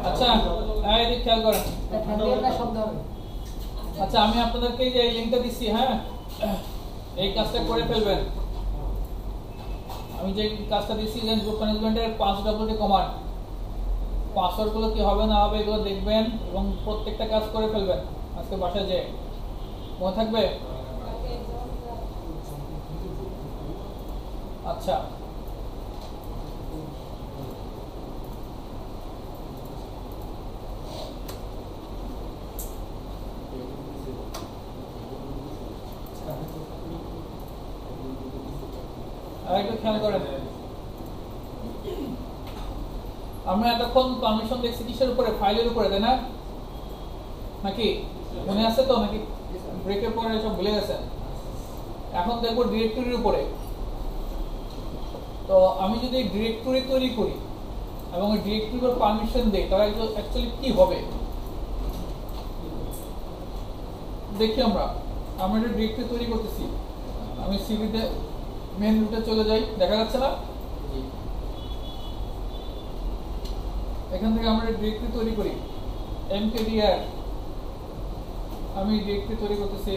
আচ্ছা এই দিক খেয়াল করেন। আচ্ছা আমি আপনাদেরকে যে লিংকটা দিচ্ছি, হ্যাঁ এই কাজটা করে ফেলবেন। আমি যে কাজটা দিচ্ছি যে গ্রুপ ম্যানেজমেন্টের 5WD কমান্ড, পাসওয়ার্ডগুলো কি হবে না হবে এগুলো দেখবেন এবং প্রত্যেকটা কাজ করে ফেলবেন আজকে বাসায় যেয়ে। মনে থাকবে? আচ্ছা একটু খেয়াল করেন। আমরা এতক্ষণ পারমিশন দেখছি কিসের উপরে? ফাইলের উপরে, তাই না? নাকি মনে আছে তো? নাকি ব্রেকের পরে সব ভুলে গেছেন? এখন দেখবো ডিরেক্টরির উপরে। তো আমি যদি ডিরেক্টরি তৈরি করি এবং ওই ডিরেক্টরির পারমিশন দেই তাহলে অ্যাকচুয়ালি কি হবে দেখি। আমরা একটা ডিরেক্টরি তৈরি করতেছি। আমি সিভিতে মেন রুটে চলে যাই, দেখা যাচ্ছে না? এখান থেকে আমরা ডিরেক্টরি তৈরি করি mkdir। আমি ডিরেক্টরি তৈরি করতেছি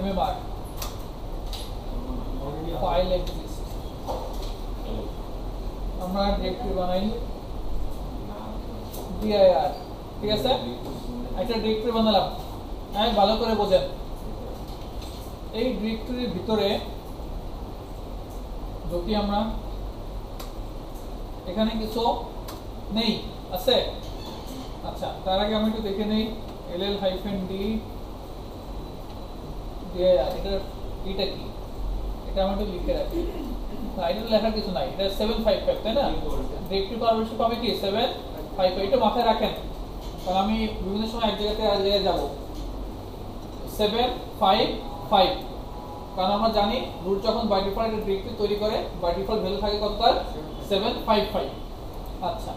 mmr ফাইল এক্সিস্ট। আমরা ডিরেক্টরি বানাই dir, ঠিক আছে? একটা ডিরেক্টরি বানালাম। হ্যাঁ ভালো করে বোঝেন, এই ডিরেক্টরির ভিতরে যদি আমরা এখানে কিছু নেই আছে। আচ্ছা তার আগে আমি একটু দেখে নেই ll-d dir এটা কি, এটা আমি একটু লিখে রাখি। না এটা লেখার কিছু নাই, এটা 755, তাই না? ডিরেক্টরি পারমিশন পাবে কি 755, এটা মাথায় রাখেন কারণ আমি বিভিন্ন সময় এক জায়গাতে আর জায়গায় যাব। 755 কারণ আমরা জানি রুট যখন বাই ডিফল্ট একটা ডিরেক্টরি তৈরি করে বাই ডিফল্ট ভ্যালু থাকে কত? তার 755। আচ্ছা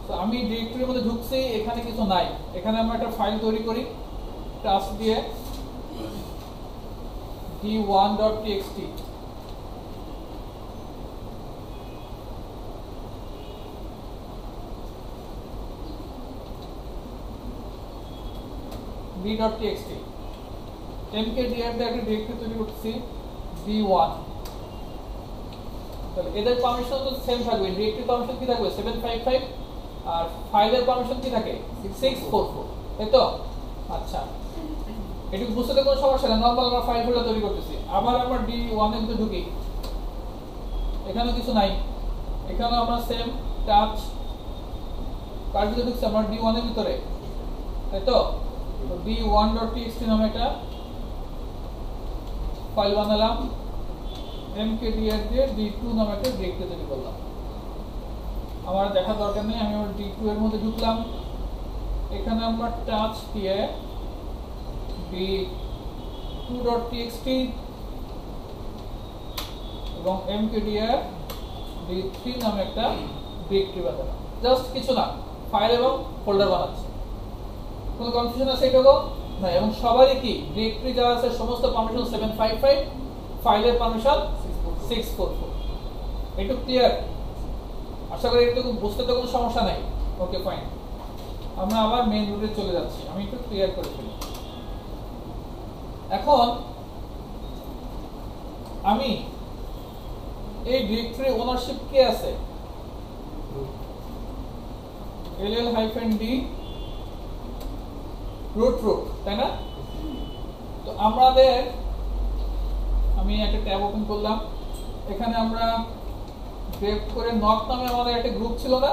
তো আমি ডিরেক্টরির মধ্যে ঢুকছি, এখানে কিছু নাই। এখানে আমরা একটা ফাইল তৈরি করি টাস্ক দিয়ে d1.txt। d.txt mkdir দিয়ে একটা ডিরেক্টরি তৈরি করতেছি d1। তাহলে এদের পারমিশন তো সেম থাকবে। ডিরেক্টরি পারমিশন কি থাকবে? 755 আর ফাইলের পারমিশন কি থাকে? 644, তাই তো? আচ্ছা এটুকু বুঝতে কোনো সমস্যা নেই, নরমাল আমরা ফাইল ফোল্ডার তৈরি করতেছি। আবার আমরা d1 এর ভিতরে ঢুকি, এখানে কিছু নাই। এখানে আমরা সেম টাচ কার ভিতরে ঢুকছি? আমরা d1 এর ভিতরে, তাই তো? d1.txt নামে একটা ফাইল বানালাম, mkdir দিয়ে d2 নামে একটা ডিরেক্টরি তৈরি করলাম। আমার দেখা দরকার নেই, আমি আমার d2 এর মধ্যে ঢুকলাম। এখানে আমরা টাচ দিয়ে d2.txt এবং mkdir d3 নামে একটা ডিরেক্টরি বানালাম। জাস্ট কিছু না, ফাইল এবং ফোল্ডার বানাচ্ছি। কোনো কনফিউশন আছে এটাও না? এবং সবারই কি ডিরেক্টরি যা আছে সমস্ত পারমিশন 755, ফাইলের পারমিশন 644। একটু ক্লিয়ার? আশা করি একটু বুঝতে তো কোনো সমস্যা নাই। ওকে ফাইন, আমরা আবার মেইন রুটে চলে যাচ্ছি। আমি একটু ক্লিয়ার করে ফেলি। এখন আমি এই ডিরেক্টরি ওনারশিপ কে আছে? ll-d root, তাই না? তো আমাদের আমি একটা ট্যাব ওপেন করলাম। এখানে আমরা গ্রেপ করে নক নামে আমাদের একটা গ্রুপ ছিল না?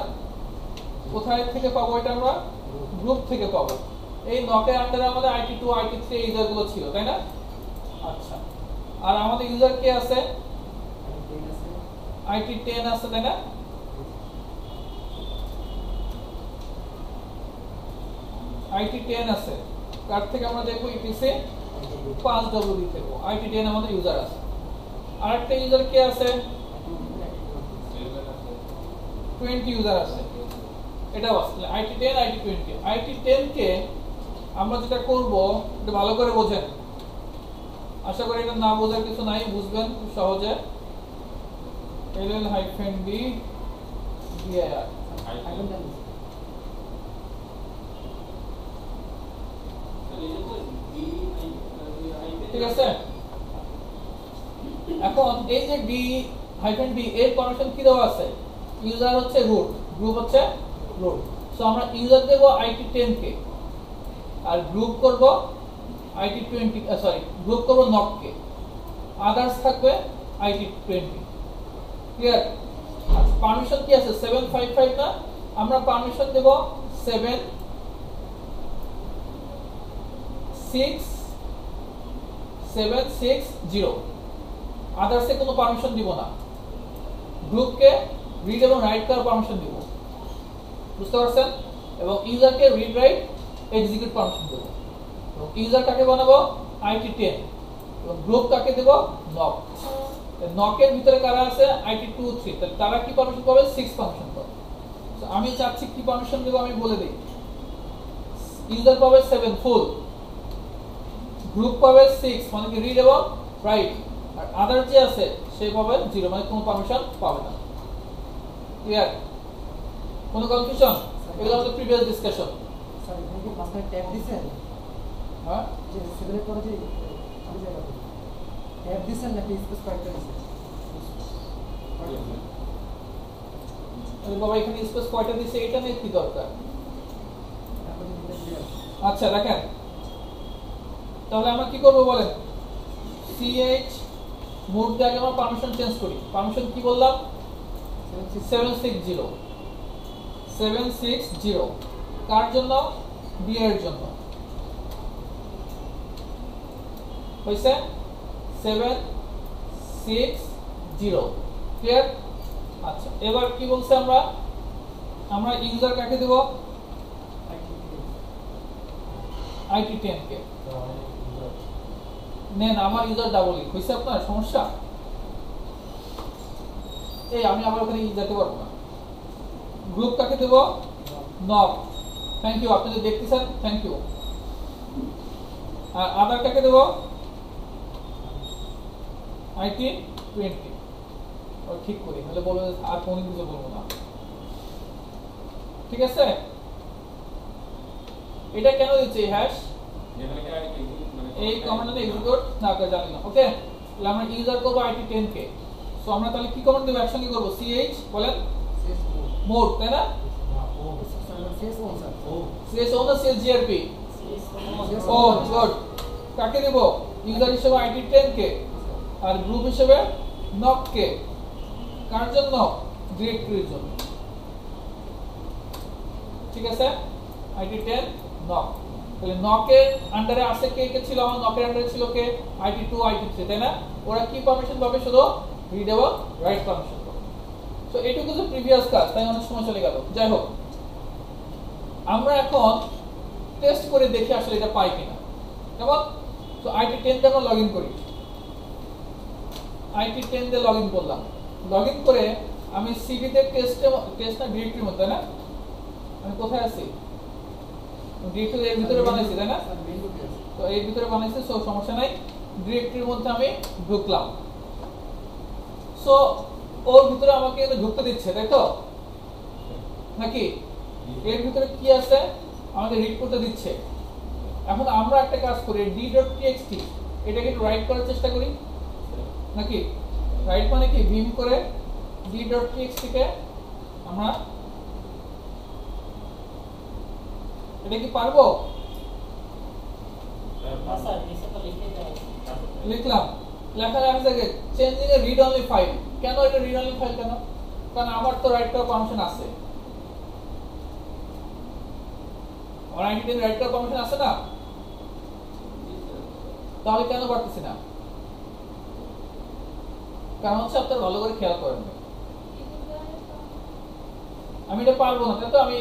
কোথায় থেকে পাবো এটা? আমরা গ্রুপ থেকে পাবো। এই নকের আন্ডারে আমাদের IT2 IT3 ইউজার গুলো ছিল, তাই না? আচ্ছা আর আমাদের ইউজার কে আছে? IT10 আছে, তাই না? IT10 আছে। কার থেকে আমরা দেখবো? ইটিসি 5WD থেকে। IT10 আমাদের ইউজার আছে। আরেকটা ইউজার কে আছে? 20 ইউজার আছে। এটাও আছে। IT10 IT20। IT10 কে আমরা যেটা করব এটা ভালো করে বোঝেন। আশা করি এটা না বোঝার কিছু নাই, বুঝবেন খুব সহজে। ll-d dir ঠিক আছে এখন এই যে d হাইফেন d এর পারমিশন কি দেওয়া আছে ইউজার হচ্ছে রুট গ্রুপ হচ্ছে রুট সো আমরা ইউজার দেব IT10 কে আর গ্রুপ করব IT20 সরি গ্রুপ করব নক কে আদার্স থাকবে IT20 ক্লিয়ার পারমিশন কি আছে 755 না আমরা পারমিশন দেব 7 6 760 আদার্সে কোনো পারমিশন দিব না গ্রুপকে রিড এবং রাইট করার পারমিশন দিব বুঝতে পারছেন এবং ইউজারকে রিড রাইট এক্সিকিউট পারমিশন দেব এবং ইউজার কাকে বানাবো IT10 এবং গ্রুপ কাকে দেব নক নকের ভিতরে কারা আছে IT2 3 তাহলে তারা কি পারমিশন পাবে 6 পারমিশন পাবে তো আমি চাচ্ছি কি পারমিশন দেব আমি বলে দেই ইউজার পাবে 7 ফুল গ্রুপ পাবে 6 মানে কি রিড এবং রাইট আর আদার যে আছে সে পাবে 0 মানে কোনো পারমিশন পাবে না ক্লিয়ার কোনো কনফিউশন এগুলো আমাদের প্রিভিয়াস ডিসকাশন স্যার এখানে কি পাঁচটা ট্যাব দিবেন হ্যাঁ যে সেভেনের পরে যে আমি জায়গা ট্যাব দিবেন নাকি স্পেস কয়েকটা দিবেন আরে বাবা এখানে স্পেস কয়টা দিছে এটা নিয়ে কি দরকার তারপরে দিবেন ক্লিয়ার আচ্ছা দেখেন তাহলে আমরা কি করব বলেন ch মোড দিয়ে আগে আমরা পারমিশন চেঞ্জ করি পারমিশন কি বললাম 760 কার জন্য বি এর জন্য হইছে 760 ক্লিয়ার আচ্ছা এবার কি বলছে আমরা ইউজার কাকে দেব IT10 কে নেন আমার ইউজার ডাবল হইছে আপনার সমস্যা এই আমি আবার ওখানে যেতে পারবো না গ্রুপ কাকে দেব নক থ্যাংক ইউ আপনি যে দেখতেছেন থ্যাংক ইউ আর আদার কাকে দেব IT20 ও ঠিক করি তাহলে বলবো আর কোনো কিছু বলবো না ঠিক আছে এটা কেন দিচ্ছে হ্যাশ এই কমান্ডে এক্সিকিউট না করে জানি না ওকে তাহলে আমরা ইউজার করব IT10 কে সো আমরা তাহলে কি কমান্ড দেব একসঙ্গে করব ch বলেন মোড তাই না cs on cs grp on good কাকে দেব ইউজার হিসেবে IT10 কে আর গ্রুপ হিসেবে নক কে কার জন্য ডিরেক্টরির জন্য ঠিক আছে IT10 নক তাহলে নকের আন্ডারে আছে কে কে ছিল আমার নকের আন্ডারে ছিল কে IT2 IT3 তাই না ওরা কি পারমিশন পাবে শুধু রিড এবং রাইট পারমিশন পাবে সো এটুকু যে প্রিভিয়াস কাজ তাই অনেক সময় চলে গেল যাই হোক আমরা এখন টেস্ট করে দেখি আসলে এটা পাই কিনা কেমন তো IT10 তে আমরা লগইন করি IT10 দিয়ে লগইন করলাম লগইন করে আমি সিভি তে টেস্ট না ডিরেক্টরির মধ্যে না আমি কোথায় আছি ডিরেক্টরি এর ভিতরে বানাইছি তাই না তো এর ভিতরে বানাইছি সো সমস্যা নাই ডিরেক্টরির মধ্যে আমি ঢুকলাম সো ওর ভিতরে আমাকে ঢুকতে দিচ্ছে তাই তো নাকি এর ভিতরে কি আছে আমাদের রিড করতে দিচ্ছে এখন আমরা একটা কাজ করি d.txt এটাকে একটু রাইট করার চেষ্টা করি নাকি রাইট মানে কি ভিম করে d.txt কে আমরা এটা কি পারবো লিখলাম লেখার আগে চেঞ্জিং এ রিড অনলি ফাইল কেন এটা রিড অনলি ফাইল কেন কারণ আমার তো রাইট করার পারমিশন আছে আর IT10 রাইট করার পারমিশন আছে না তাহলে কেন পারতেছি না কারণ হচ্ছে আপনারা ভালো করে খেয়াল করেন আমি এটা পারবো না তাই তো আমি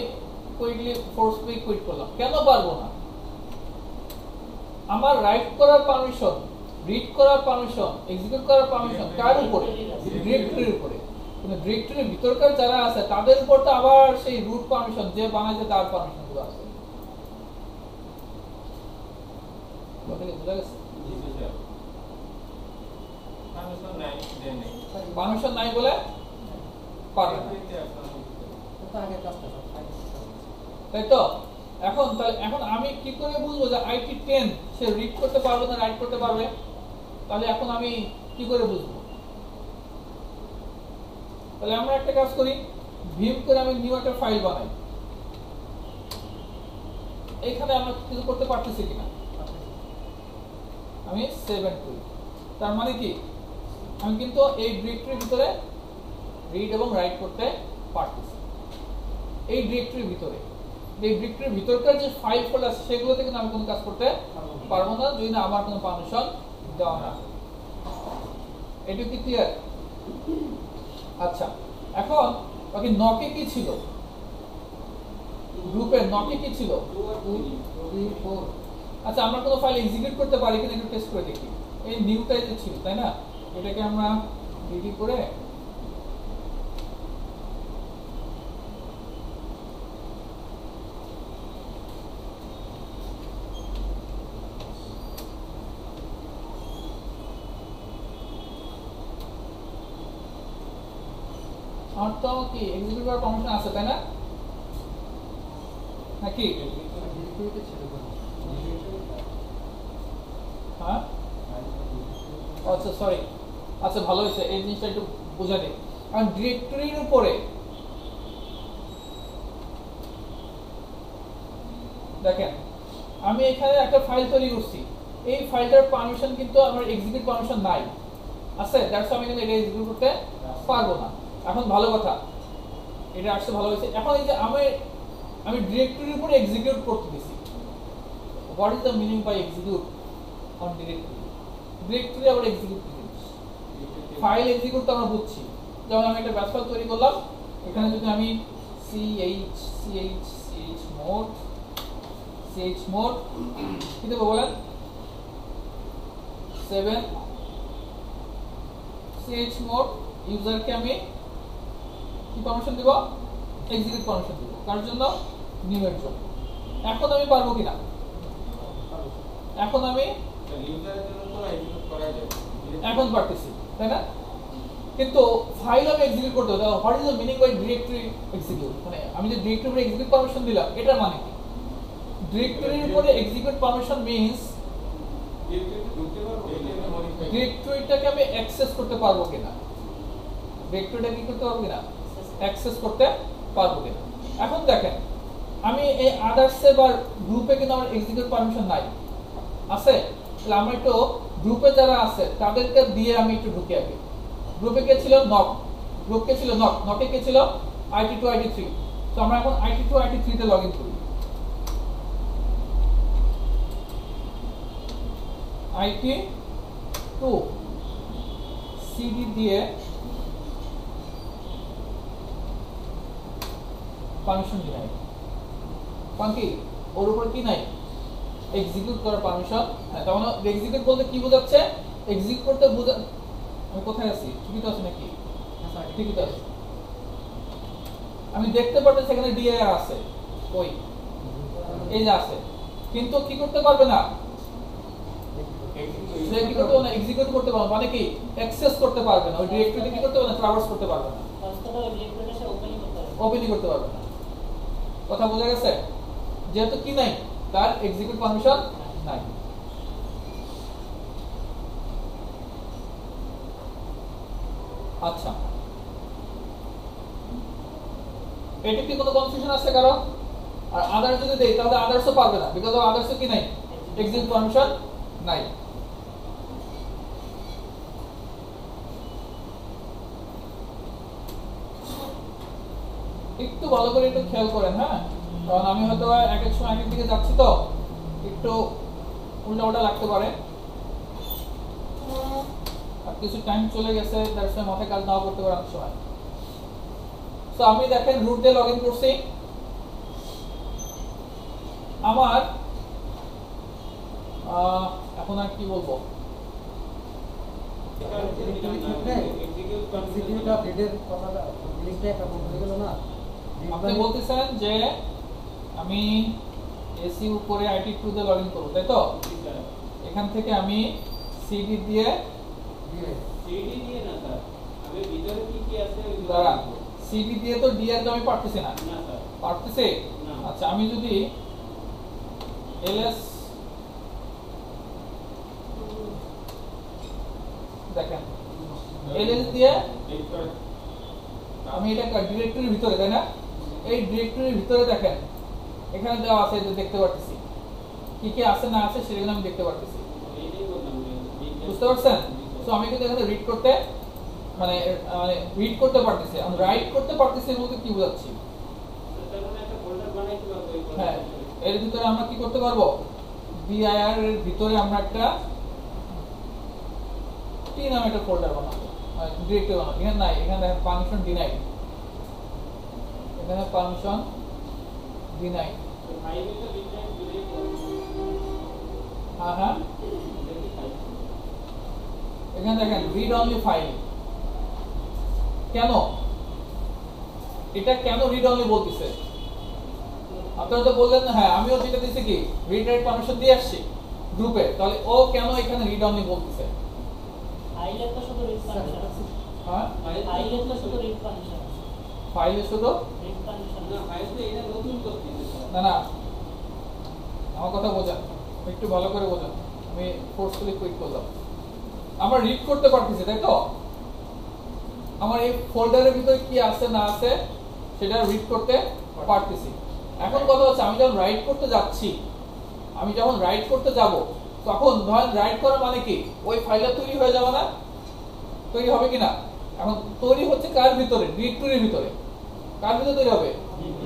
কুইকলি ফোর্সফুলি কুইট করলাম কেন পারবো না আমার রাইট করার পারমিশন রিড করার পারমিশন এক্সিকিউট করার পারমিশন কার উপরে ডিরেক্টরির উপরে কিন্তু ডিরেক্টরির ভিতরকার যারা আছে তাদের উপর তো আবার সেই রুট পারমিশন যে বানাইছে তার পারমিশন গুলো আছে বুঝা গেছে পারমিশন নাই বলে পারবে না তো আগে কাজটা সব আগে তাই তো? এখন আমি কি করে বুঝবো যে আইটি 10 সে রিড করতে পারবে না রাইট করতে পারবে? তাহলে এখন আমি কি করে বুঝবো? তাহলে আমরা একটা কাজ করি, ভিম করে আমি নিউ একটা ফাইল বানাই। এখানে আমরা কিছু করতে পারতেছি কিনা আমি সেভ এন্ড করি। তার মানে কি আমি কিন্তু এই ডিরেক্টরির ভিতরে রিড এবং রাইট করতে পারতেছি। এই ডিরেক্টরির ভিতরে, এই ডিরেক্টরির ভিতরকার যে ফাইল ফোল্ডার আছে সেগুলোতে কিন্তু আমি কোনো কাজ করতে পারবো না যদি না আমার কোনো পারমিশন দেওয়া না। এটা কি ক্লিয়ার? আচ্ছা, এখন বাকি নকে কি ছিল, গ্রুপের নকে কি ছিল? 2 3 4 আচ্ছা, আমরা কোনো ফাইল এক্সিকিউট করতে পারি কিনা একটু টেস্ট করে দেখি। এই নিউটাই যে ছিল তাই না, এটাকে আমরা ডিডি করে আমার তো কি এক্সিকিউট করার পারমিশন আছে তাই না, নাকি? ডিরেক্টরিতে ছিল হ্যাঁ, আচ্ছা সরি, আচ্ছা ভালো হয়েছে এই জিনিসটা একটু বোঝা দিই। কারণ ডিরেক্টরির উপরে দেখেন আমি এখানে একটা ফাইল তৈরি করছি, এই ফাইলটার পারমিশন কিন্তু আমার এক্সিকিউট পারমিশন নাই আছে, দ্যাটস আমি কিন্তু এটা এক্সিকিউট করতে পারবো না। এখন ভালো কথা, এটা আসছে ভালো হয়েছে। এখন এই যে আমি ডিরেক্টরির উপরে এক্সিকিউট করতে দিছি, what is the meaning by execute on directory? Directory আবার এক্সিকিউট কি জিনিস? ফাইল এক্সিকিউট তো আমরা বুঝছি, যেমন আমি একটা ব্যাচ ফাইল তৈরি করলাম, এখানে যদি আমি chmod কি দেবো বলেন, 7 chmod ইউজারকে আমি কি পারমিশন দেব? এক্সিকিউট পারমিশন দেব, কার জন্য? নিউ এর জন্য। এখন আমি পারবো কিনা? এখন আমি ইউজারের জন্য তো এক্সিকিউট করা যাবে, এখন পারতেছি তাই না? কিন্তু ফাইল আমি এক্সিকিউট করতে হবে। What is the meaning by directory execute? মানে আমি যে ডিরেক্টরির উপরে এক্সিকিউট পারমিশন দিলাম এটার মানে কি? ডিরেক্টরির উপরে এক্সিকিউট পারমিশন মিন্স ডিরেক্টরিতে ঢুকতে পারবো, এটাকে মডিফাই ডিরেক্টরিটাকে আমি অ্যাক্সেস করতে পারবো কিনা, ডিরেক্টরিটা কি করতে পারবো কিনা, অ্যাক্সেস করতে পারবো কিনা। এখন দেখেন আমি এই আদার্সে বা গ্রুপে কিন্তু আমার এক্সিকিউট পারমিশন নাই আছে, তাহলে আমরা একটু গ্রুপে যারা আছে তাদেরকে দিয়ে আমি একটু ঢুকে আগে। গ্রুপে কে ছিল? নক। গ্রুপ কে ছিল? নক। নকে কে ছিল? IT2 IT3। তো আমরা এখন IT2 IT3 তে লগইন করি। IT2 CD দিয়ে পারমিশন দিই নাই, কারণ কি ওর উপর কি নাই? এক্সিকিউট করার পারমিশন। তার মানে এক্সিকিউট বলতে কি বোঝাচ্ছে? এক্সিকিউট করতে বোঝা, আমি কোথায় আছি? ঠিকই তো আছে নাকি? ঠিকই তো আছে। আমি দেখতে পাচ্ছি এখানে ডিআর আছে, ওই এই যে আছে, কিন্তু কি করতে পারবে না, সে কি করতে পারবে না? এক্সিকিউট করতে পারবে মানে কি অ্যাক্সেস করতে পারবে না, ওই ডিরেক্টরিতে কি করতে পারবে না? ট্রাভার্স করতে পারবে না, ওপেনই করতে পারবে না। কথা বোঝা গেছে? যেহেতু কি নাই, তার এক্সিকিউট পারমিশন নাই। আচ্ছা, এটা কি কোনো কনফিউশন আছে কারো? আর আদার্স যদি দেই তাহলে আদার্সও পারবে না, বিকজ অফ আদার্সও কি নাই? এক্সিকিউট পারমিশন নাই। একটু ভালো করে একটু খেয়াল করেন, হ্যাঁ, কারণ আমি হয়তো এক এক সময় এক এক দিকে যাচ্ছি তো একটু উল্টাপাল্টা লাগতে পারে, আর কিছু টাইম চলে গেছে তার সময় মাথায় কাজ নাও করতে পারে অনেক সময়। তো আমি দেখেন রুট দিয়ে লগ ইন করছি, আমার এখন আর কি বলবো, এক্সিকিউট অফ রিডের কথাটা লিংকটা একটা বন্ধ হয়ে গেল না। আপনি বলতেছেন যে আমি এসি উপরে IT2 তে লগ ইন করবো তাই তো? এখান থেকে আমি সিডি দিয়ে সিডি দিয়ে না স্যার, আমি ভিতরে কি কি আছে দাঁড়ান, সিডি দিয়ে তো ডি এর আমি পারতেছি না, না স্যার, পারতেছে। না। আচ্ছা আমি যদি এলএস দেখেন এলএস দিয়ে এই করে আমি এটা ডিরেক্টরির ভিতরে, তাই না? এই ডিরেক্টরির ভিতরে দেখেন এখানে দেওয়া আছে, যে দেখতে পাচ্ছি কি কি আছে না আছে সেগুলো আমি দেখতে পাচ্ছি, এইটাই বললাম যে বুঝতে পারছেন? তো আমি কিন্তু এখানে রিড করতে মানে মানে রিড করতে পারতেছি, আমি রাইট করতে পারতেছি, এর মধ্যে কি বোঝাচ্ছি? তার মানে একটা ফোল্ডার বানাইতে পারবো এই হ্যাঁ, ফোল্ডার এর ভিতরে আমরা কি করতে পারবো? বিআইআর এর ভিতরে আমরা একটা টি নামে একটা ফোল্ডার বানাবো, ডিরেক্টরি বানাবো। এখানে নাই, এখানে দেখেন পারমিশন ডিনাই, এখানে পারমিশন ডিনাই। ফাইলে তো ডিজাইন দিলেই হ্যাঁ হ্যাঁ, এখানে দেখেন রিড অনলি ফাইল। কেন এটা কেন রিড অনলি বলতেছে? আপনারা তো বললেন হ্যাঁ আমিও যেটা দিছি কি রিড রাইট পারমিশন দিয়ে আসছি গ্রুপে, তাহলে ও কেন এখানে রিড অনলি বলতেছে? ফাইলে তো শুধু রিড পারমিশন আছে। হ্যাঁ, ফাইলে তো শুধু রিড পারমিশন আছে। ফাইলে শুধু রিড পারমিশন না ফাইল তো এটা নতুন করতেছে স্যার। না না, আমার কথা বোঝেন, একটু ভালো করে বোঝেন। আমি ফোর্সফুলি কুইট করলাম, আমরা রিড করতে পারতেছি, তাই তো? আমার এই ফোল্ডারের ভিতরে কি আছে না আছে সেটা রিড করতে পারতেছি। এখন কথা হচ্ছে আমি যখন রাইট করতে যাচ্ছি, আমি যখন রাইট করতে যাব তখন ধরেন রাইট করা মানে কি ওই ফাইলটা তৈরি হয়ে যাবে না? তৈরি হবে কিনা? এখন তৈরি হচ্ছে কার ভিতরে? ডিরেক্টরির ভিতরে। কার ভিতরে তৈরি হবে?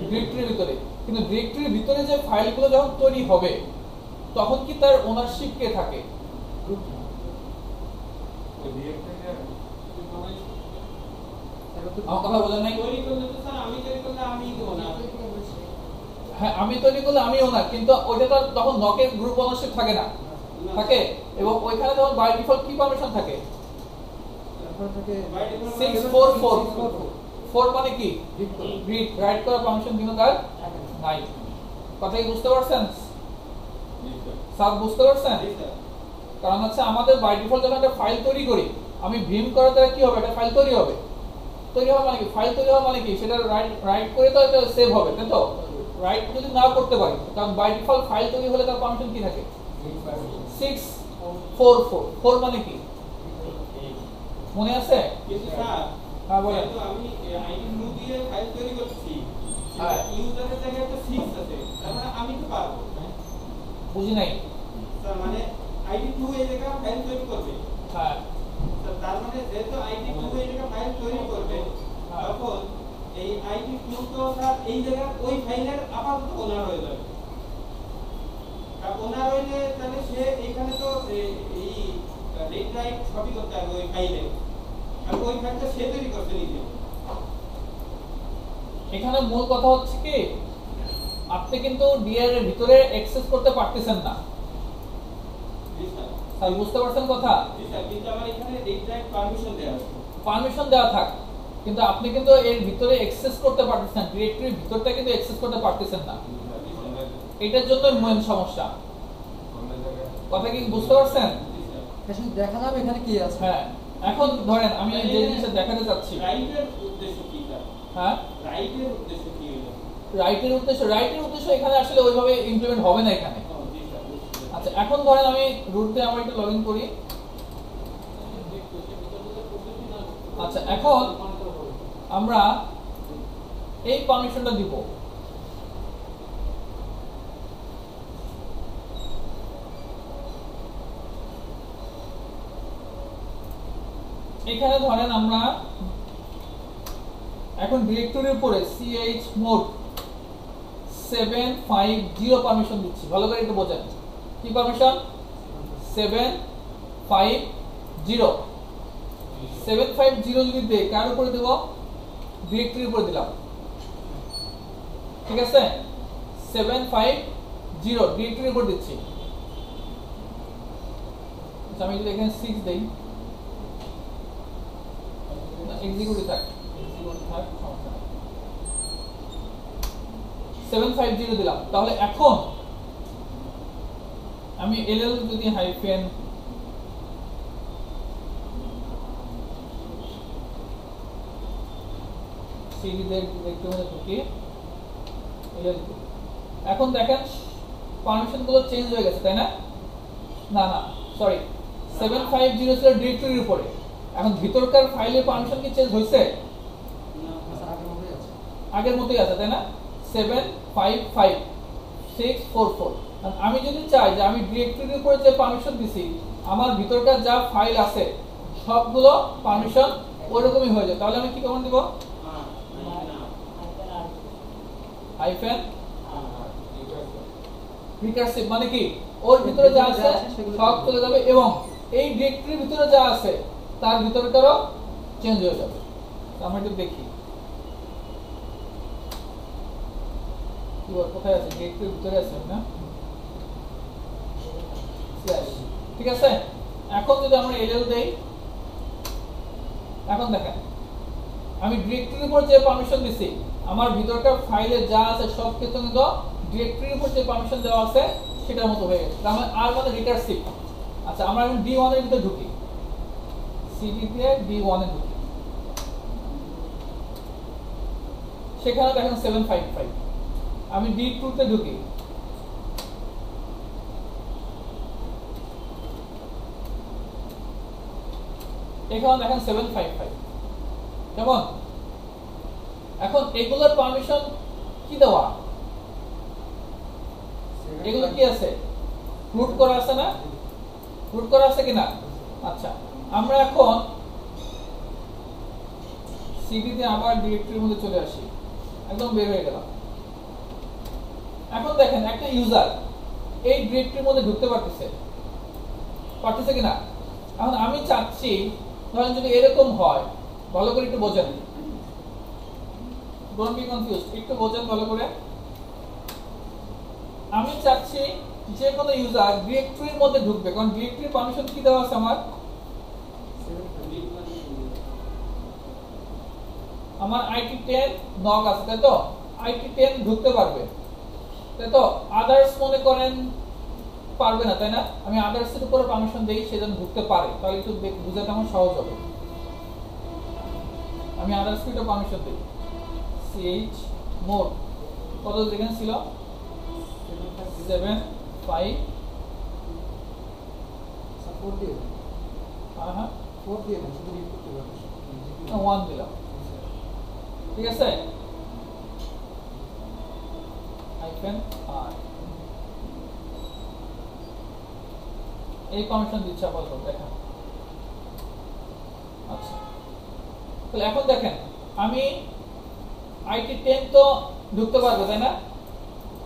ডিরেক্টরির ভিতরে। কিন্তু ডিরেক্টরির ভিতরে যে ফাইলগুলো যখন তৈরি হবে তখন কি তার ওনারশিপ কে থাকে? ওই ডিরেক্টরিটা আমার কথা বোঝেন নাই? তৈরি করলে তো স্যার আমি তৈরি করলে আমিই দেবো না। হ্যাঁ, আমি তৈরি করলে আমি ওনার, কিন্তু ওইটা তো তখন নকের গ্রুপ ওনারশিপ থাকে না, থাকে। এবং ওইখানে তখন বাই ডিফল্ট কি পারমিশন থাকে? তারপর থেকে 644 4 মানে কি? রিড রাইট করার পারমিশন কিন্তু তার নাই। কথা কি বুঝতে পারছেন? জি স্যার। স্যার বুঝতে পারছেন? জি স্যার। কারণ হচ্ছে আমাদের বাই ডিফল্ট যখন একটা ফাইল তৈরি করি, আমি ভিম করার দ্বারা কি হবে? একটা ফাইল তৈরি হবে। তৈরি হওয়া মানে কি? ফাইল তৈরি হওয়া মানে কি? সেটা রাইট করে তো এটা সেভ হবে, তাই তো? রাইট যদি না করতে পারি, কারণ বাই ডিফল্ট ফাইল তৈরি হলে তার পারমিশন কি থাকে? 644 4 মানে কি মনে আছে? কিন্তু স্যার হ্যাঁ বলেন। যেহেতু আমি আইডি টু দিয়ে ফাইল তৈরি করছি, হ্যাঁ। ইউজারের জায়গায় তো 6 আছে, তার মানে আমি তো পারবো। বুঝি নাই। স্যার মানে আইডি টু এই জায়গায় ফাইল তৈরি করবে। হ্যাঁ স্যার তার মানে যেহেতু আইডি টু এই জায়গায় ফাইল তৈরি করবে, হ্যাঁ। তখন এই আইডি টু তো স্যার এই জায়গায় ওই ফাইলের আপাতত ওনার হয়ে যাবে। আর ওনার হইলে তাহলে সে এখানে তো এই রিড রাইট সবই করতে হবে ওই ফাইলে, আর ওই ফাইলটা সে তৈরি করতে নিজে। এখানে মূল কথা হচ্ছে কি আপনি কিন্তু ডিআর এর ভিতরে অ্যাক্সেস করতে পারতেছেন না। জি স্যার। স্যার বুঝতে পারছেন কথা? জি স্যার, কিন্তু আমার এখানে রিড রাইট পারমিশন দেওয়া আছে। পারমিশন দেওয়া থাক, কিন্তু আপনি কিন্তু এর ভিতরে অ্যাক্সেস করতে পারতেছেন না, ডিরেক্টরির ভিতরটা কিন্তু অ্যাক্সেস করতে পারতেছেন না। এটার জন্য মেইন সমস্যা। কথা কি বুঝতে পারছেন? জি স্যার। এখন দেখা যাবে এখানে কি আছে। হ্যাঁ, এখন ধরেন আমি যে জিনিসটা দেখাতে চাচ্ছি, রাইটের উদ্দেশ্য কি স্যার? হ্যাঁ রাইটের উদ্দেশ্য কি হলো? রাইটের উদ্দেশ্য এখানে আসলে ওইভাবে ইমপ্লিমেন্ট হবে না এখানে। ও জি স্যার, বুঝতে আচ্ছা এখন ধরেন আমি রুটে আমার একটু লগইন করি। আচ্ছা এখন আমরা এই পারমিশনটা দিব, এখানে ধরেন আমরা এখন ডিরেক্টরির উপরে chmod 750 পারমিশন দিচ্ছি। ভালো করে একটু বোঝেন কি পারমিশন? 750 যদি দেই কার উপরে দেব? ডিরেক্টরির উপরে দিলাম, ঠিক আছে? 750 ডিরেক্টরির উপর দিচ্ছি। আচ্ছা আমি যদি এখানে 6 দেই, এক্সিকিউটিভ থাক, 750 দিলাম। তাহলে এখন আমি এলএল যদি হাইফেন সিডিতে ডিরেক্টরির মধ্যে ঢুকি, এখন দেখেন পারমিশন গুলো চেঞ্জ হয়ে গেছে, তাই না? না না সরি, 750 ছিল ডিরেক্টরির উপরে, এখন ভিতরকার ফাইলের পারমিশন কি চেঞ্জ হয়েছে? আগের মতোই আছে, তাই না? 755,644। আমি যদি চাই যে আমি ডিরেক্টরির উপরে যে পারমিশন দিছি আমার ভিতরকার যা ফাইল আছে সবগুলো পারমিশন ওইরকমই হয়ে যায়, তাহলে আমি কি কমান্ড দিব? হাইফেন রিকারসিভ, মানে কি ওর ভিতরে যা আছে সব চলে যাবে এবং এই ডিরেক্টরির ভিতরে যা আছে তার ভিতরকারও চেঞ্জ হয়ে যাবে। আমরা একটু দেখি কোথায় আছে, ডিরেক্টরির ভিতরে আছে না, ঠিক আছে। এখন যদি আমরা এলএল দেই, এখন দেখেন আমি ডিরেক্টরির উপর যে পারমিশন দিছি আমার ভিতরকার ফাইলে যা আছে সব কিছু কিন্তু ডিরেক্টরির উপর যে পারমিশন দেওয়া আছে সেটার মতো হয়ে গেছে, তার মানে আর মানে রিকারসিভ। আচ্ছা আমরা এখন D1 এর ভিতরে ঢুকি, সিডি দিয়ে D1 এ ঢুকি, সেখানে দেখেন 755। আমি D2 তে ঢুকি, এখানে দেখেন 755। কেমন? এখন এগুলোর পারমিশন কি দেওয়া, এগুলো কি আছে, রুট করা আছে না, রুট করা আছে কিনা? আচ্ছা আমরা এখন সিডি তে আবার ডিরেক্টরির মধ্যে চলে আসি, একদম বের হয়ে গেলাম। এখন দেখেন একটা ইউজার এই ডিরেক্টরির মধ্যে ঢুকতে পারতেছে কিনা? এখন আমি চাচ্ছি ধরেন যদি এরকম হয়, ভালো করে একটু বোঝেন, ডোন্ট বি কনফিউজড, একটু বোঝেন ভালো করে। আমি চাচ্ছি যে কোনো ইউজার ডিরেক্টরির মধ্যে ঢুকবে, কারণ ডিরেক্টরির পারমিশন কি দেওয়া আছে আমার IT10 নক আছে, তাই তো IT10 ঢুকতে পারবে, তাই তো। আদার্স মনে করেন পারবে না, তাই না? আমি আদার্স এর উপরে পারমিশন দেই সে যেন ঢুকতে পারে, তাহলে একটু বুঝাতে আমার সহজ হবে। আমি আদার্স কে একটা পারমিশন দেই, ch মোড কত যেখানে ছিল 755 সাপোর্ট দিয়ে হ্যাঁ 4 দিয়ে শুধু রিড করতে পারবে, 1 দিলাম, ঠিক আছে। হাইফেন আর এই পারমিশন দিচ্ছে আপাতত, দেখেন। আচ্ছা তাহলে এখন দেখেন আমি IT10 তো ঢুকতে পারবো, তাই না?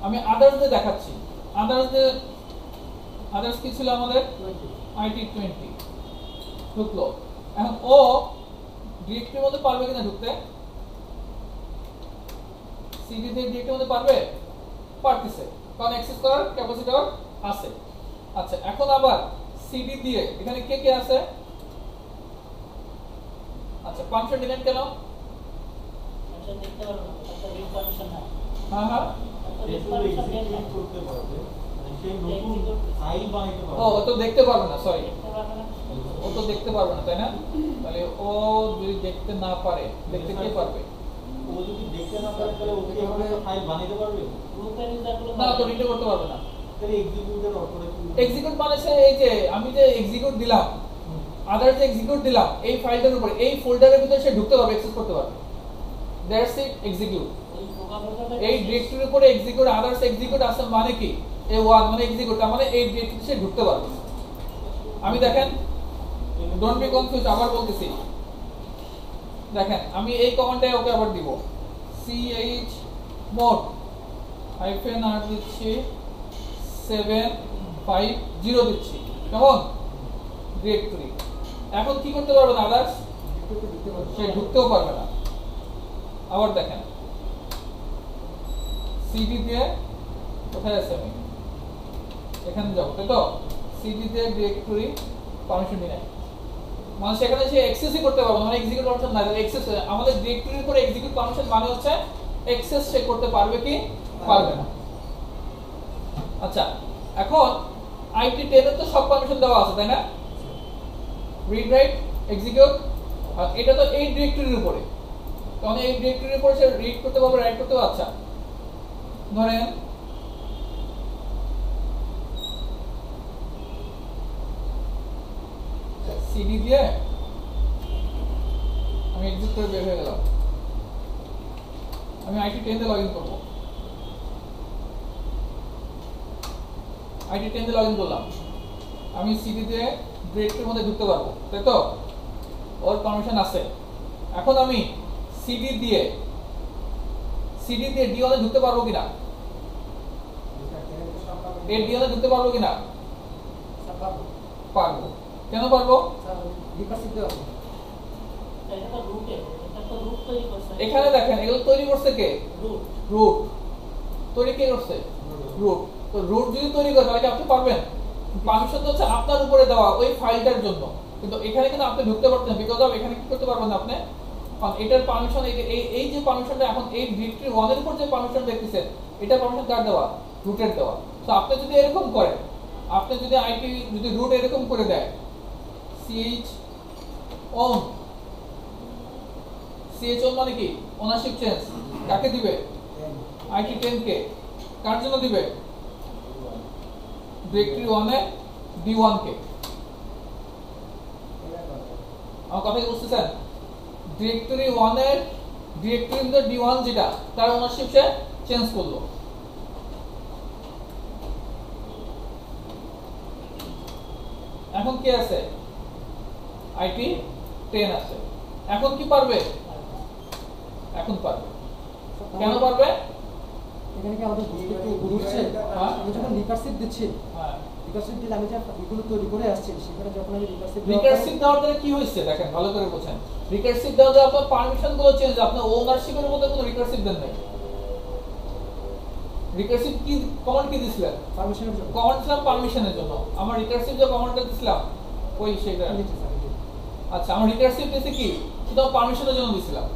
আমি আদার্স দিয়ে দেখাচ্ছি, আদার্স কি ছিল আমাদের? IT20 ঢুকলো। এখন ও ডিরেক্টরির মধ্যে পারবে কিনা ঢুকতে? সিডি তে ডিরেক্টরির মধ্যে পারতেছে, কারণ অ্যাক্সেস করার ক্যাপাসিটর আছে। আচ্ছা এখন আবার সিডি দিয়ে এখানে কে কে আছে? আচ্ছা পারমিশন দিলেন কেন? পারমিশন দেখতে পারবো না, তার রিড পারমিশন না। হ্যাঁ রিড পারমিশন দেন করতে পারবে, সেই নতুন ফাইল বানাইতে পারবে। ও তো দেখতে পারবে না, সরি, দেখতে পারবে না, ও তো দেখতে পারবে না, তাই না? তাহলে ও যদি দেখতে না পারে, দেখতে কে পারবে? ও যদি দেখতে না পারে তাহলে ওকে এভাবে ফাইল বানাইতে পারবে গ্রুপের ইউজারগুলো না, তো রিড করতে পারবে না। তাহলে এক্সিকিউটের অর্থটা কি? এক্সিকিউট মানে সে এই যে আমি যে এক্সিকিউট দিলাম, আদার যে এক্সিকিউট দিলাম এই ফাইলটার উপরে, এই ফোল্ডারের ভিতরে সে ঢুকতে পারবে, অ্যাক্সেস করতে পারবে। That's it, execute. এই ডিরেক্টরির উপরে এক্সিকিউট, আদার্স এক্সিকিউট আছে মানে কি? A1 মানে এক্সিকিউট, মানে এই ডিরেক্টরিতে সে ঢুকতে পারবে। আমি দেখেন ডোন্ট বি কনফিউজ, আবার বলতেছি, দেখেন আমি এই কমান্ডে ওকে আবার দিব, chmod -r দিচ্ছি, 750 দিচ্ছি, কেমন? ডিরেক্টরি। এখন কি করতে পারবে না আদার্স? সে ঢুকতেও পারবে না। আবার দেখেন সিডি দিয়ে কোথায় আছে, আমি এখানে যাবো, তাই তো। সিডি দিয়ে ডিরেক্টরি পারমিশন দিই নাই, মানে সেখানে সে অ্যাক্সেসই করতে পারবে না, মানে এক্সিকিউট পারমিশন নাই, অ্যাক্সেস আমাদের ডিরেক্টরির উপরে এক্সিকিউট পারমিশন মানে হচ্ছে অ্যাক্সেস সে করতে পারবে কি পারবে না। আচ্ছা এখন IT10 এর তো সব পারমিশন দেওয়া আছে, তাই না? রিড রাইট এক্সিকিউট, আর এটা তো এই ডিরেক্টরির উপরে, তখন এই ডিরেক্টরির উপর সে রিড করতে পারবে, রাইট করতে পারবে। আচ্ছা ধরেন সিডি দিয়ে আমি এক্সিট করে বের হয়ে গেলাম, আমি আইটি 10 তে লগইন করব, আইটি 10 তে লগইন করলাম, আমি সিডি দিয়ে ডিরেক্টরির মধ্যে ঢুকতে পারবো, তাই তো? ওর পারমিশন আছে। এখন আমি সিডি দিয়ে D1 এ ঢুকতে পারবো কিনা, এই D1 এ ঢুকতে পারবো কিনা? পারবো। কেন পারবো? এখানে দেখেন এগুলো তৈরি করছে কে? রুট। তৈরি কে করছে? রুট। তো রুট যদি তৈরি করে তাহলে আপনি পারবেন? পারমিশন তো হচ্ছে আপনার উপরে দেওয়া ওই ফাইলটার জন্য, কিন্তু এখানে কিন্তু আপনি ঢুকতে পারতেন, বিকজ অফ এখানে কি করতে পারবেন আপনি? কারণ এটার পারমিশন এই যে পারমিশনটা এখন এই ডিরেক্টরি 1 এর উপর যে পারমিশন দেখতেছেন, এটা পারমিশন কার দেওয়া? রুটের দেওয়া। তো আপনি যদি এরকম করেন, আপনি যদি আইপি যদি রুট এরকম করে দেয় ch on মানে কি? ওনারশিপ চেঞ্জ কাকে দিবে? আইটি 10 কে। কার জন্য দিবে? ডিরেক্টরি 1 এ D1 কে। আমার কথা কি বুঝতেছেন? ডিরেক্টরি 1 এর ডিরেক্টরি ইন দ্য D1 যেটা, তার ওনারশিপ সে চেঞ্জ করলো। এখন কি আছে? আইটি 10 আছে। এখন কি পারবে? এখন পারবে। কেন পারবে? এখানে কি আমাদের বুঝতে একটু ঘুরছে? আমি যখন রিকার্সিভ দিচ্ছি, রিকার্সিভ দিলে আমি যা এগুলো তৈরি করে আসছি, সেখানে যখন আমি রিকার্সিভ দেওয়ার দ্বারা কি হইছে দেখেন, ভালো করে বোঝেন। রিকার্সিভ দেওয়ার দ্বারা আপনার পারমিশন গুলো চেঞ্জ, আপনার ওনারশিপের মধ্যে কোনো রিকার্সিভ দেন নাই। রিকার্সিভ কি কমান্ড কি দিছিলেন? পারমিশনের জন্য কমান্ড ছিলাম পারমিশনের জন্য। আমার রিকার্সিভ যে কমান্ডটা দিছিলাম ওই সেটা। আচ্ছা আমার রিকার্সিভ দিছি কি? শুধু পারমিশনের জন্য দিছিলাম।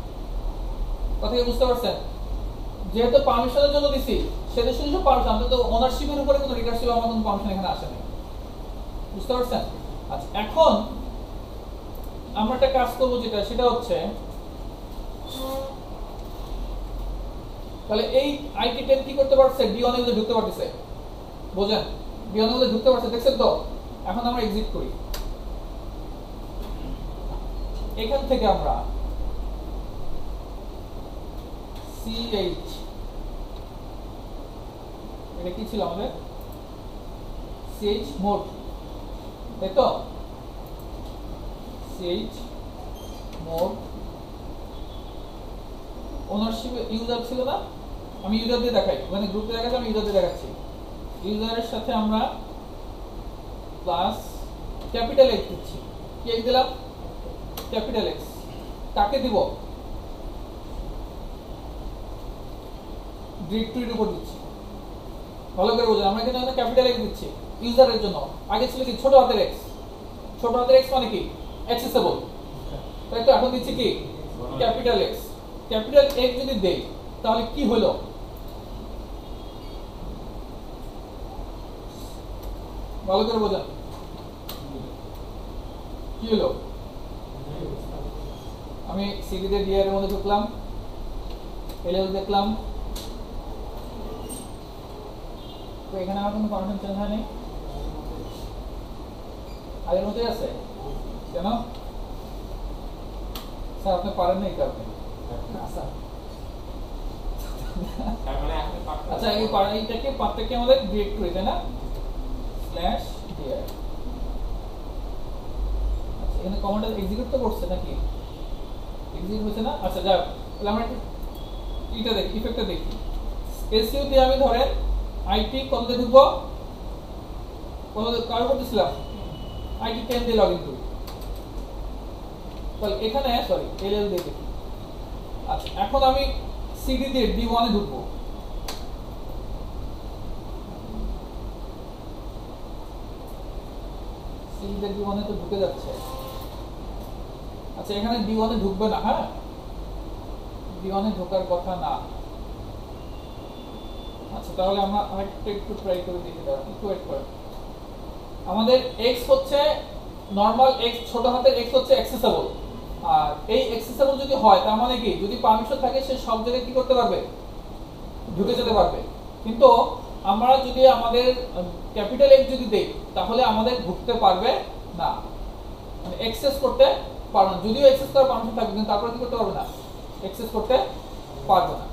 কথা কি বুঝতে পারছেন? যেহেতু পারমিশনের জন্য দিছি, সেটা শুধু পারমিশন, তো ওনারশিপের উপরে কোনো রিকার্সিভ আমার কোনো পারমিশন এখানে আসে না। বুঝতে পারছেন? আচ্ছা এখন আমরা একটা কাজ করব, যেটা সেটা হচ্ছে তাহলে এই আইটি 10 কি করতে পারছে? D1 এ মধ্যে ঢুকতে পারতেছে। বুঝেন? D1 এর মধ্যে ঢুকতে পারছে, দেখছেন তো? এখন আমরা এক্সিট করি। এখান থেকে আমরা ch এটা কি ছিল আমাদের? ch মোড, তাই তো? ch মোড ওনারশিপ ইউজার ছিল না? আমি ইউজার দিয়ে দেখাই, মানে গ্রুপে দেখাচ্ছি, আমি ইউজার দিয়ে দেখাচ্ছি। ইউজারের সাথে আমরা প্লাস ক্যাপিটাল এক্স দিচ্ছি। কি এক্স দিলাম? Capital x. কাকে দিব? ডিরেক্টরির উপর দিচ্ছি। ভালো করে বোঝেন, আমরা কিন্তু এখানে ক্যাপিটাল এক্স দিচ্ছি ইউজারের জন্য। আগে ছিল কি ছোট হাতের এক্স। ছোট হাতের এক্স মানে কি? অ্যাক্সেসিবল, তাই তো? এখন দিচ্ছি কি? Capital x. ক্যাপিটাল এক্স যদি দেই তাহলে কি হলো? ভালো করে বোঝেন, কি হলো? আমি সিডি দিয়ে ডিআর এর মধ্যে ঢুকলাম, এলএল দেখলাম, তো এখানে আমার কোনো পারমিশন চেঞ্জ হয়নি, আগের মতোই আছে। কেন স্যার? আপনি পারেন না এই কারণে। আচ্ছা এই এইটাকে পার্টটাকে আমাদের ডিরেক্টরি, তাই না? Slash DR. আচ্ছা এখানে কমান্ডটা এক্সিকিউট তো করছে নাকি? এক্সিকিউট হচ্ছে না? আচ্ছা যাক, তাহলে আমরা এটা দেখি, ইফেক্টটা দেখি। এসইউ দিয়ে আমি ধরেন আইটি কততে ঢুকবো? কার করতেছিলাম? আইটি 10 দিয়ে লগইন করি। তাহলে এখানে সরি এলএল দিয়ে দেখি। আচ্ছা এখন আমি সিডি দিয়ে D1 এ ঢুকবো। সিডি দিয়ে D1 এ তো ঢুকে যাচ্ছে। আচ্ছা এখানে D1 এ ঢুকবে না, হ্যাঁ? D1 এ ঢোকার কথা না। আচ্ছা তাহলে আমরা আরেকটু একটু ট্রাই করে দেখি, দাঁড়ান একটু ওয়েট করেন। আমাদের x হচ্ছে নরমাল x, ছোট হাতের x হচ্ছে অ্যাক্সেসিবল, আর এই অ্যাক্সেসিবল যদি হয় তার মানে কি যদি পারমিশন থাকে সে সব জায়গায় কি করতে পারবে, ঢুকে যেতে পারবে। কিন্তু আমরা যদি আমাদের ক্যাপিটাল এক্স যদি দেই তাহলে আমাদের ঢুকতে পারবে না, মানে অ্যাক্সেস করতে পারবে না। যদিও অ্যাক্সেস করার পারমিশন থাকবে কিন্তু তারপরে কি করতে পারবে না, অ্যাক্সেস করতে পারবে না।